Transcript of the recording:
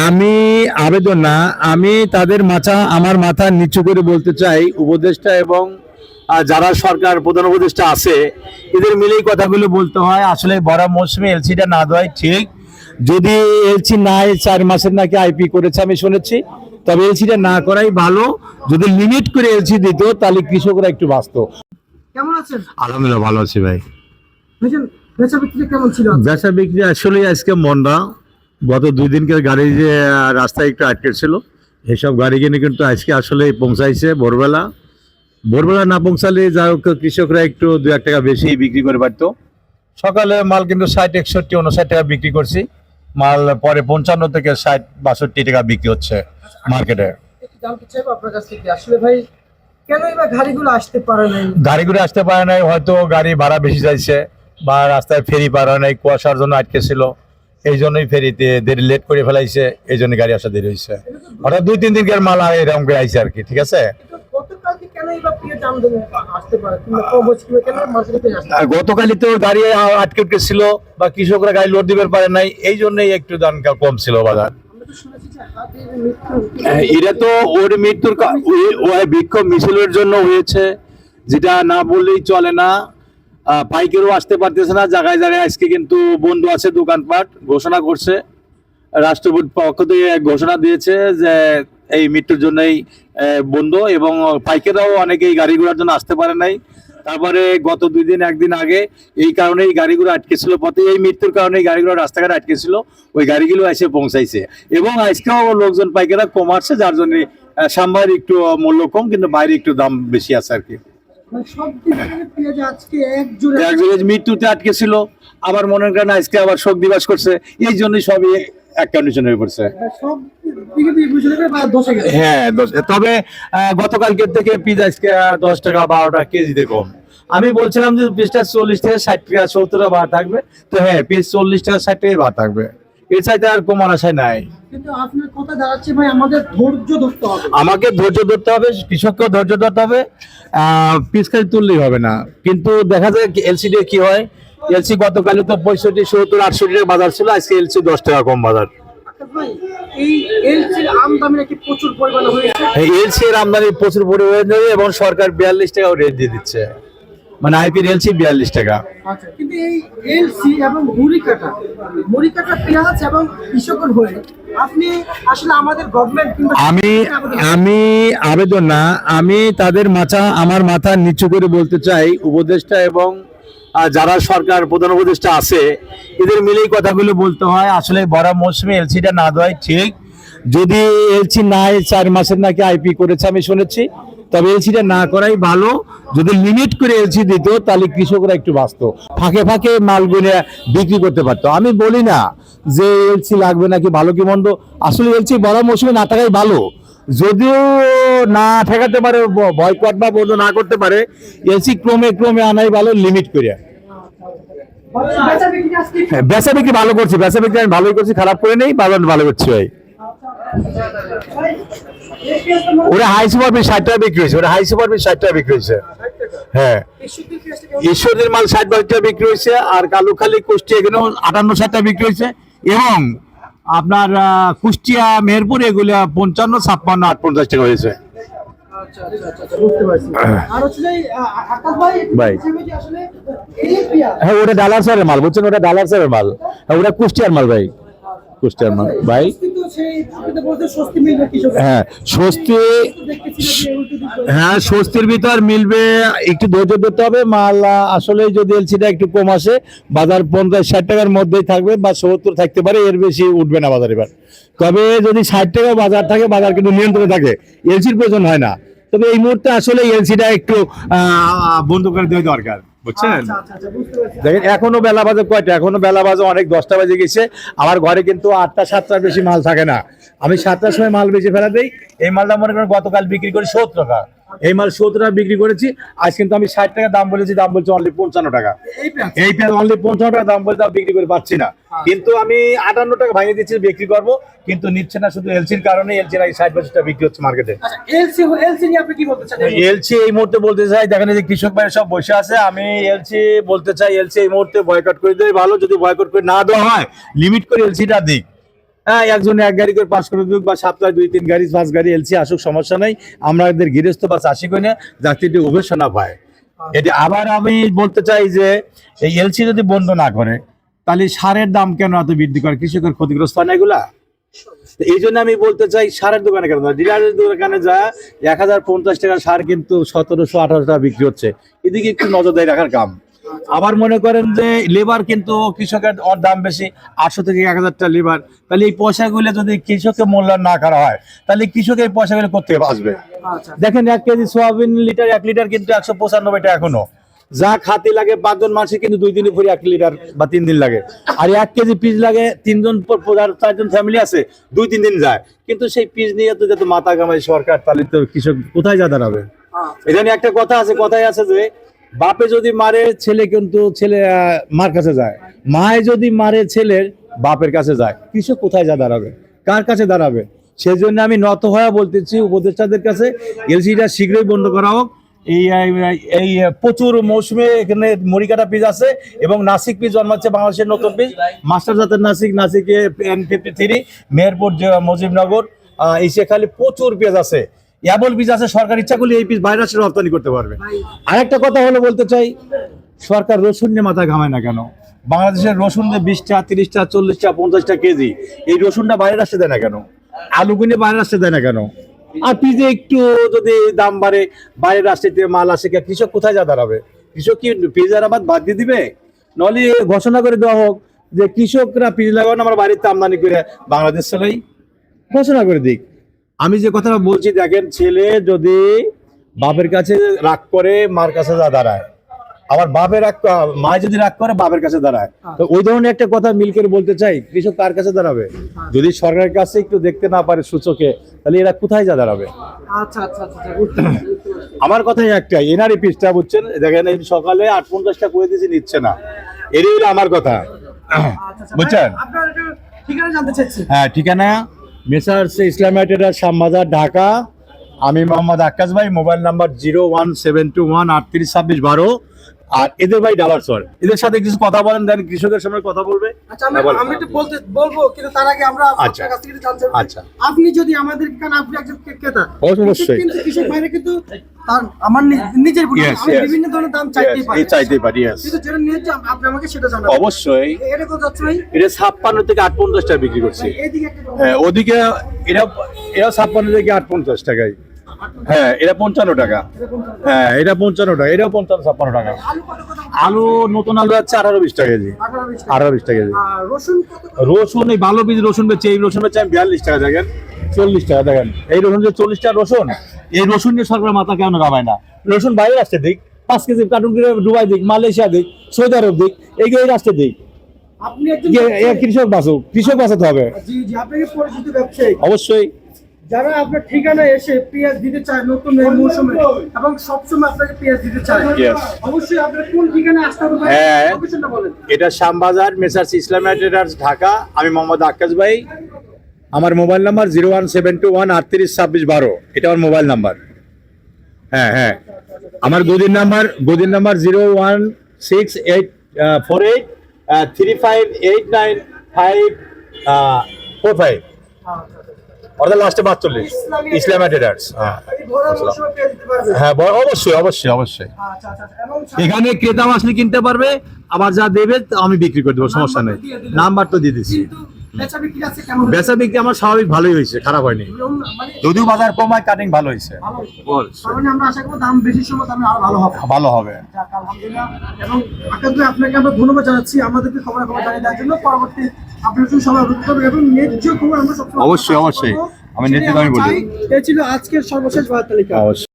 আমি আবেদন না, আমি তাদের আমার মাথা নিচু করে বলতে চাই, উপদেষ্টা এবং যারা সরকার প্রধান উপদেষ্টা আছে এদের মিলেই কথাগুলো বলতে হয়। আসলে ভরা মৌসুমে এলসিটা না দেওয়াই ঠিক। যদি এলসি নাই, 4 মাসের নাকি আইপি করেছে আমি শুনেছি, তবে এলসিটা না করাই ভালো। যদি লিমিট করে এলসি দিত তাহলে কৃষকরা একটু বাঁচত। কেমন আছেন? আলহামদুলিল্লাহ ভালো আছি ভাই। ভাইজান, বেচা বিক্রি কেমন ছিল? বেচা বিক্রি আসলে আজকে মন্দা। গত 2 দিনকার গাড়ি যে রাস্তায় একটু আটকে ছিল, এইসব গাড়ি কিনে কিন্তু আজকে আসলে পৌঁছাইছে ভোরবেলা। ভোরবেলা না পৌঁছালে যা হোক কৃষকরা একটু 2-1 টাকা বেশি বিক্রি করে পারতো। সকালে মাল কিন্তু 60, 61, 59 টাকা বিক্রি করছি। মাল পরে 55 থেকে 60, 62 টাকা বিক্রি হচ্ছে মার্কেটে। একটু জানতে চাইবো আপনার কাছ থেকে, আসলে ভাই কেন এবার গাড়িগুলো আসতে পারে নাই? গাড়িগুলো আসতে পারে নাই, হয়তো গাড়ি ভাড়া বেশি চাইছে বা রাস্তায় ফেরি পার হয় নাই, কুয়াশার জন্য আটকে ছিল, এই জন্যই ফেরিতে দেরি লেট করে ফেলাইছে, এই জন্য গাড়ি আসা দেরি হয়েছে। হঠাৎ 2-3 দিনকার মাল এরকম করে আইছে আর কি। ঠিক আছে, গতকালকে কেন এবার পেঁয়াজ আমদানি আসতে পারে কিংবা কম হচ্ছে কিংবা কেন মার্কেটে আসতে? গতকালই তো গাড়ি আটকে ছিল বা কৃষকরা গাড়ি লোড দিতে পারে নাই, এই জন্যই একটু দাম কম ছিল বাজার। আমরা তো শুনেছি যে হাতির মৃত্যু। এটা তো ওর মৃত্যুর বিক্ষোভ মিছিলের জন্য হয়েছে, যেটা না বললেই চলে না। পাইকারও আসতে পারতেছে না, জায়গায় জায়গায় আজকে কিন্তু বন্ধ আছে দোকানপাট, ঘোষণা করছে রাষ্ট্রপতির পক্ষ থেকে, ঘোষণা দিয়েছে যে এই মৃত্যুর জন্যই বন্ধ, এবং পাইকাররাও অনেকেই গাড়ি ঘোড়ার জন্য আসতে পারে নাই। তারপরে গত 2 দিন 1 দিন আগে এই কারণেই গাড়িগুলো আটকে ছিল পথে, এই মৃত্যুর কারণে গাড়িগুলো রাস্তাঘাটে আটকে ছিল, ওই গাড়িগুলো এসে পৌঁছাইছে। এবং আজকেও লোকজন পাইকাররা কম আসছে, যার জন্য সামনের একটু মূল্য কম, কিন্তু বাইরে একটু দাম বেশি আছে আর কি। সব দিক থেকে পেঁয়াজ আজকে একজোড়া একজনের মৃত্যুতে আটকে ছিল, আবার মনে করেন আজকে আবার শোক দিবস করছে, এই জন্যই সবই এক কন্ডিশন হয়ে পড়ছে। সব দিকে দিয়ে বুঝে নেবে বা দশে গেছে। হ্যাঁ, তবে গতকালকের থেকে পিস আজকে 10 টাকা 12 টাকা কেজিতে কম। আমি বলছিলাম যে পিসটা 40 থেকে 60 টাকা 70 টাকা ভাড়া থাকবে, তো হ্যাঁ পিস 40 টাকা 60 টাকা ভাড়া থাকবে, এর চাইতে আর কমার আশায় নাই। কিন্তু আপনার কথা দাঁড়াচ্ছে ভাই আমাদের ধৈর্য ধরতে হবে। আমাকে ধৈর্য ধরতে হবে, কৃষককেও ধৈর্য ধরতে হবে। পিস খালি তুললেই হবে না। কিন্তু দেখা যায় এলসিডি কি হয়, এলসি গতকালে তো 65, 70, 68 টাকা বাজার ছিল, আজকে এলসি 10 টাকা কম বাজার। ভাই এই এলসির আমদানি নাকি প্রচুর পরিমাণে হয়েছে। এলসি এর আমদানি প্রচুর পরিমাণে, এবং সরকার 42 টাকা রেট দিয়ে দিচ্ছে, মানে আইপি এলসি 42 টাকা। আচ্ছা, কিন্তু এই এলসি এবং মুড়িকাটা পেঁয়াজ এবং কৃষকের হয়ে আপনি আসলে আমাদের গভর্নমেন্ট কিংবা আমি আবেদন না, আমি তাদের আমার মাথা নিচু করে বলতে চাই, উপদেষ্টা এবং যারা সরকার প্রধান উপদেষ্টা আছে এদের মিলেই কথাগুলো বলতে হয়। আসলে ভরা মৌসুমে এলসিটা না দেওয়াই ঠিক। যদি এলসি নাই, 4 মাসের নাকি আইপি করেছে আমি শুনেছি, তবে এলসিটা না করাই ভালো। যদি লিমিট করে এলসি দিত তাহলে কৃষকরা একটু বাঁচত, ফাঁকে ফাঁকে মালগুলো বিক্রি করতে পারতো। আমি বলি না যে এলসি লাগবে নাকি ভালো কি মন্দ, আসলে এলসি ভরা মৌসুমে না থাকাই ভালো। যদিও না ঠেকাতে পারে, বয়কট বা বন্ধ না করতে পারে, এলসি ক্রমে ক্রমে আনাই ভালো, লিমিট করে। বেচা বিক্রি ভালো করছি, বেচা বিক্রি আমি ভালোই করছি, খারাপ করে নেই, ভালো করছি ভাই। ওরা হাই সুপার পিস 60 টাকা বিক্রি হয়েছে, ওরা হাই সুপার পিস 60 টাকা বিক্রি হয়েছে। হ্যাঁ, ঈশ্বরদের মাল 60 টাকা বিক্রি হয়েছে, আর কালুখালী কুষ্টিয়া এখানেও 58-60 টাকা বিক্রি হয়েছে, এবং আপনার কুষ্টিয়া মেহেরপুর এগুলো 55, 56, 58 টাকা হয়েছে। হ্যাঁ, ওটা ডালার স্যারের মাল, বুঝছেন, ওটা ডালার স্যারের মাল, ওটা কুষ্টিয়ার মাল ভাই, কুষ্টিয়ার মাল ভাই। হ্যাঁ স্বস্তি, হ্যাঁ স্বস্তির ভিতর মিলবে, একটু ধৈর্য ধরতে হবে। মাল আসলে যদি এলসিটা একটু কম আসে, বাজার 50-60 টাকার মধ্যেই থাকবে বা 70 থাকতে পারে, এর বেশি উঠবে না বাজার এবার। তবে যদি 60 টাকা বাজার থাকে, বাজার কিন্তু নিয়ন্ত্রণে থাকে, এলসির প্রয়োজন হয় না। তবে এই মুহূর্তে আসলে এলসিটা একটু বন্ধ করে দেওয়া দরকার, বুঝছেন। দেখেন এখনো বেলা বাজে কয়টা, এখনো বেলা বাজে অনেক, 10টা বাজে গেছে। আমার ঘরে কিন্তু 8টা-7টার বেশি মাল থাকে না, আমি 7টার সময় মাল বেশি ফেলা দেই। এই মালটা মনে করেন গতকাল বিক্রি করি 70 টাকা, এই মাল 70 টাকা বিক্রি করেছি। আজ কিন্তু আমি 60 টাকা দাম বলেছি, দাম বলছি অনলি 55 টাকা। এই পেঁয়াজ অনলি 55 টাকা দাম বলে বিক্রি করে পাচ্ছি না, কিন্তু আমি 58 টাকা ভাঙিয়ে দিচ্ছি বিক্রি করবো, কিন্তু নিচ্ছে না শুধু এলসির কারণে। এলসি নাকি 60-62 টাকা বিক্রি হচ্ছে মার্কেটে। এলসি এই মুহূর্তে বলতে চাই, দেখেন যে কৃষক ভাই সব বসে আছে, আমি এলসি বলতে চাই, এলসি এই মুহূর্তে বয়কট করে দেয় ভালো। যদি বয়কট করে না দেওয়া হয়, লিমিট করে এলসিটা দিক, হ্যাঁ, একজনে এক গাড়ি করে পাস করে দিক, বা সপ্তাহে 2-3 গাড়ি 5 গাড়ি এলসি আসুক, সমস্যা নাই। আমাদের গৃহস্থ বা চাষি কই না যাত্রীটি গবেষণা পায়। এটি আবার আমি বলতে চাই যে এই এলসি যদি বন্ধ না করে, তাহলে সারের দাম কেন এত বৃদ্ধি করে? কৃষকের ক্ষতিগ্রস্ত হয় না এগুলা? তো এই জন্য আমি বলতে চাই, সারের দোকানে কেন, ডিলারের দোকানে যা 1050 টাকা সার কিন্তু 1700-1800 টাকা বিক্রি হচ্ছে, এদিকে একটু নজরদারি রাখার কাম। আবার মনে করেন যে লেবার কিন্তু কৃষকের দাম বেশি, 800 থেকে 1000 টাকা লেবার, তাহলে এই পয়সাগুলো যদি কৃষককে মূল্যায়ন না করা হয়, তাহলে কৃষক এই পয়সাগুলো করতে আসবে। আচ্ছা দেখেন 1 কেজি সোয়াবিন লিটার 1 লিটার কিন্তু 195 টাকা এখনো। যা খাতি লাগে 5 জন মানুষের কিন্তু 2 দিনে পরে 1 লিটার বা 3 দিন লাগে। আর 1 কেজি পিস লাগে 3 জন 4 জন ফ্যামিলি আছে, 2-3 দিন যায়। কিন্তু সেই পিস নিয়ে তো যত মাথা কামাই সরকার, তাহলে তো কৃষক কোথায় যা দাঁড়াবে? এখানে একটা কথা আছে, কথাই আছে যে বাপে যদি মারে ছেলে কিন্তু ছেলে মার কাছে যায়, মায়ে যদি মারে ছেলের বাপের কাছে যায়, কৃষক কোথায় যা দাঁড়াবে? কার কাছে দাঁড়াবে? সেই জন্য আমি নত হয়ে বলতেছি উপদেষ্টাদের কাছে, এলসিটা শীঘ্রই বন্ধ করা হোক। এই প্রচুর মৌসুমে এখানে মরিকাটা পিস আছে, এবং নাসিক পিস জন্মাচ্ছে, বাংলাদেশের নতুন পিস মাস্টার জাতের নাসিকে N53, মেহেরপুর মুজিবনগর, এই শেখালি প্রচুর পেঁয়াজ আছে, অ্যাবল বীজ আছে। সরকার ইচ্ছা করলে এই পিস বাইরে আসলে রপ্তানি করতে পারবে। আরেকটা কথা হলো বলতে চাই, সরকার রসুন নিয়ে মাথা ঘামায় না কেন? বাংলাদেশের রসুন যে 20 টাকা, 30 টাকা, 40 টাকা, 50 টাকা কেজি, এই রসুনটা বাইরে আসতে দেয় না কেন? আলু কিনে বাইরে আসতে দেয় না কেন? আর পিজে একটু যদি দাম বাড়ে, বাইরের রাষ্ট্র থেকে মাল আসে, কৃষক কোথায় যা দাঁড়াবে? কৃষক কি পিজার আবাদ বাদ দিয়ে দিবে? নলে ঘোষণা করে দেওয়া হোক যে কৃষকরা পিজ লাগানো আমার বাড়িতে আমদানি করে বাংলাদেশ চলেই, ঘোষণা করে দিক। আমি যে কথাটা বলছি, দেখেন, ছেলে যদি বাপের কাছে রাগ করে মার কাছে যা দাঁড়ায়, আবার বাপের রাগ, মা যদি রাগ করে বাপের কাছে দাঁড়ায়, তো ওই ধরনের একটা কথা মিল করে বলতে চাই, কৃষক কার কাছে দাঁড়াবে? যদি সরকারের কাছে একটু দেখতে না পারে সূচকে, তাহলে এরা কোথায় যা দাঁড়াবে? আচ্ছা আচ্ছা আচ্ছা বুঝতে পারছি। আমার কথাই একটাই, এনারই পিসটা বুঝছেন, দেখেন এই সকালে 850 টাকা করে দিয়েছি, নিচ্ছে না, এরই হলো আমার কথা। বুঝছেন? আপনার একটা ঠিকানা জানতে চাচ্ছি। হ্যাঁ, ঠিকানা মেসার্স ইসলামিয়া ট্রেডার, শ্যামবাজার, ঢাকা। আমি মোহাম্মদ আক্কাস ভাই, মোবাইল নাম্বার 01721382612। আর এদের ভাই ডালারসর, এদের সাথে কিছু কথা বলেন, দেন কৃষকের সামনে কথা বলবে। আচ্ছা আমি একটু বলবো, কিন্তু তার আগে আমরা আচ্ছা। আপনার কাছ থেকে জানতে চাই, আচ্ছা। আপনি যদি আমাদের, কারণ আপনি একজন ক্রেতা, অবশ্যই। কিন্তু কৃষক ভাইরা কিন্তু তার আমার নিজের বুঝে Yes, আমি yes. বিভিন্ন ধরনের দাম চাইতেই পারি, চাইতেই পারি, yes। কিন্তু যেটা নিয়েছে আপনি আমাকে সেটা জানাবেন। অবশ্যই। এটা কত যাচ্ছে ভাই? এটা 56 থেকে 850 টাকা বিক্রি করছি। এইদিকে একটা হ্যাঁ, ওদিকে এরা 56 থেকে 850 টাকায়। হ্যাঁ, এটা 55 টাকা। হ্যাঁ, এটা 55 টাকা, এটাও 55-56 টাকা। আলু কত কত? আলু, নতুন আলু আছে 18-20 টাকা কেজি। 18-20 টাকা। 18-20 টাকা কেজি। আর রসুন কত কত? রসুন, এই ভালো বীজ রসুন বেচে, এই রসুন বেচে আমি 42 টাকা, দেখেন 40 টাকা, দেখেন এই রসুন যে 40 টাকা রসুন, এই রসুন নিয়ে সরকার মাথা কেন কামায় না? রসুন বাইরে আসতে দিক, 5 কেজি কার্টুন করে দুবাই দিক, মালয়েশিয়া দিক, সৌদি আরব দিক, এইগুলো রাস্তে দিক। আপনি একজন কৃষক বাঁচুক, কৃষক বাঁচাতে হবে। জি জি, আপনি কি পরিচিত ব্যবসায়ী? অবশ্যই। যারা আপনার ঠিকানায় এসে পেঁয়াজ দিতে চায় নতুন এই মৌসুমে, এবং সবসময় আপনাকে পেঁয়াজ দিতে চায়, Yes. অবশ্যই আপনার কোন ঠিকানায় আসতে হবে? হ্যাঁ। লোকেশনটা বলেন। এটা শ্যামবাজার, মেসার্স ইসলামিয়া ট্রেডার্স, ঢাকা। আমি মোহাম্মদ আক্কাস ভাই। আমার মোবাইল নাম্বার 01721382612, এটা আমার মোবাইল নাম্বার। হ্যাঁ হ্যাঁ, আমার গদির নাম্বার 0168435894545, অর্থাৎ লাস্টে 42, ইসলামিয়া ট্রেডার্স। হ্যাঁ এই ভরা মৌসুমে পেঁয়াজ দিতে পারবে? হ্যাঁ, অবশ্যই অবশ্যই অবশ্যই। আচ্ছা আচ্ছা, এবং এখানে ক্রেতা আসলে কিনতে পারবে, আবার যা দেবে আমি বিক্রি করে দেবো, সমস্যা নেই। নাম্বার তো দিয়ে দিচ্ছি। কিন্তু বেচা বিক্রি আছে কেমন? বেচা বিক্রি আমার স্বাভাবিক ভালোই হয়েছে, খারাপ হয়নি। মানে যদিও বাজার কম হয়, কাটিং ভালো হয়েছে। ভালো তার মানে আমরা আশা করব দাম বেশি সময় দামে আরো ভালো হবে। ভালো হবে। যাক, আলহামদুলিল্লাহ। এবং আকাশ ভাই, আপনাকে আমরা ধন্যবাদ জানাচ্ছি আমাদেরকে খবর জানিয়ে দেওয়ার জন্য। পরবর্তী আপনার জন্য সবাই অপেক্ষা করবে, এবং ন্যায্য খবর আমরা সবসময় অবশ্যই, অবশ্যই। আমি ন্যায্য দামই বলি। এই ছিল আজকের সর্বশেষ বাজার তালিকা। অবশ্যই।